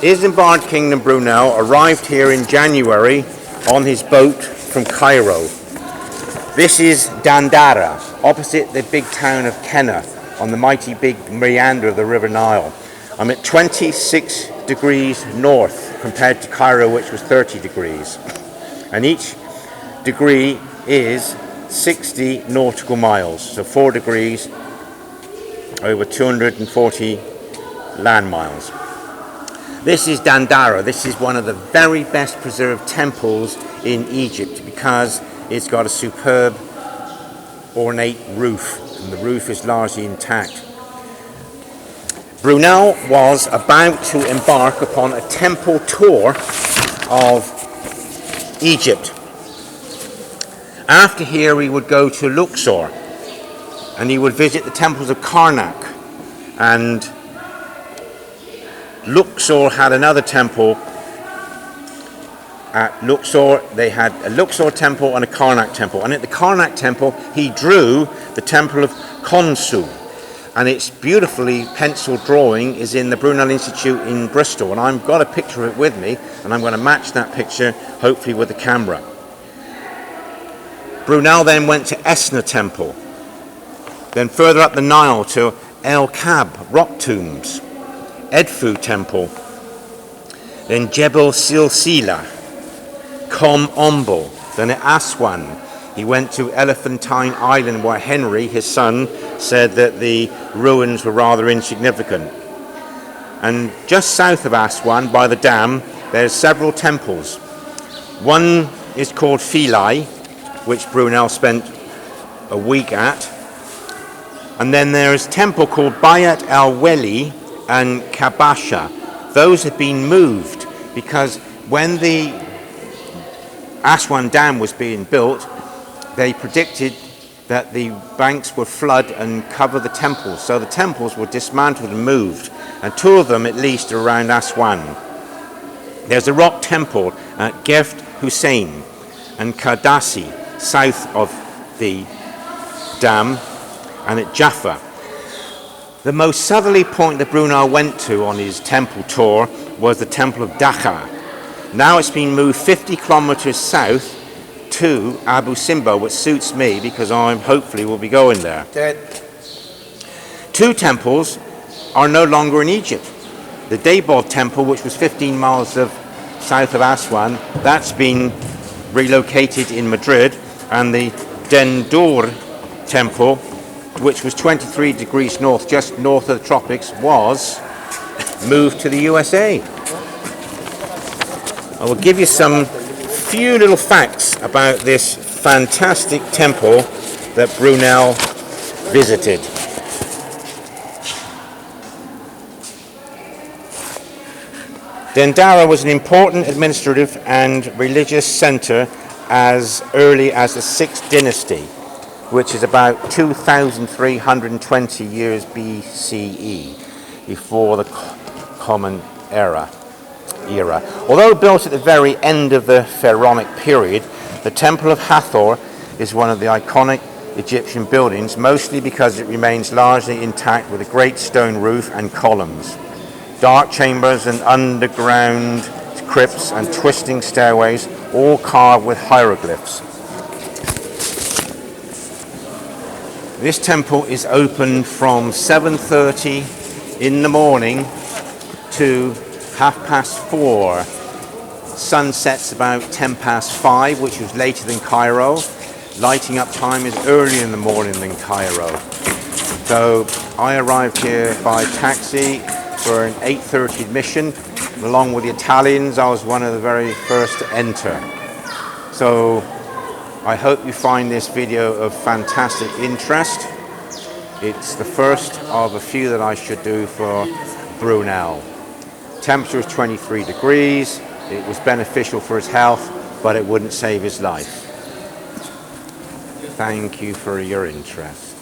Isambard Kingdom Brunel arrived here in January on his boat from Cairo. This is Dendara, opposite the big town of Kenna, on the mighty big meander of the River Nile. I'm at 26 degrees north compared to Cairo, which was 30 degrees. And each degree is 60 nautical miles, so 4 degrees over 240 land miles. This is Dendara. This is one of the very best preserved temples in Egypt because it's got a superb ornate roof, and the roof is largely intact. Brunel was about to embark upon a temple tour of Egypt. After here he would go to Luxor and he would visit the temples of Karnak, and Luxor had another temple. At Luxor they had a Luxor temple and a Karnak temple, and at the Karnak temple he drew the temple of Khonsu, and its beautifully penciled drawing is in the Brunel Institute in Bristol, and I've got a picture of it with me and I'm going to match that picture hopefully with the camera. Brunel then went to Esna Temple, then further up the Nile to El Kab rock tombs, Edfu Temple, then Jebel Silsila, Kom Ombel, then at Aswan he went to Elephantine Island, where Henry, his son, said that the ruins were rather insignificant. And just south of Aswan, by the dam, there's several temples. One is called Philae, which Brunel spent a week at. And then there's a temple called Bayat al-Weli and Kabasha. Those have been moved because when the Aswan Dam was being built, they predicted that the banks would flood and cover the temples. So the temples were dismantled and moved, and two of them at least are around Aswan. There's a rock temple at Geft Hussein and Kardassi, south of the dam, and at Jaffa. The most southerly point that Brunel went to on his temple tour was the Temple of Dachau. Now it's been moved 50 kilometers south to Abu Simbel, which suits me because I hopefully will be going there. Two temples are no longer in Egypt. The Debod Temple, which was 15 miles south of Aswan, that's been relocated in Madrid, and the Dendara Temple, which was 23 degrees north, just north of the tropics, was moved to the USA. I will give you some few little facts about this fantastic temple that Brunel visited. Dendara was an important administrative and religious center as early as the 6th dynasty, which is about 2,320 years BCE, before the Common Era. Although built at the very end of the Pharaonic period, the Temple of Hathor is one of the iconic Egyptian buildings, mostly because it remains largely intact with a great stone roof and columns, dark chambers and underground crypts and twisting stairways, all carved with hieroglyphs. This temple is open from 7:30 in the morning to 4:30. Sun sets about 5:10, which was later than Cairo. Lighting up time is earlier in the morning than Cairo. So I arrived here by taxi for an 8:30 admission. Along with the Italians, I was one of the very first to enter. So I hope you find this video of fantastic interest. It's the first of a few that I should do for Brunel. Temperature is 23 degrees. It was beneficial for his health, but it wouldn't save his life. Thank you for your interest.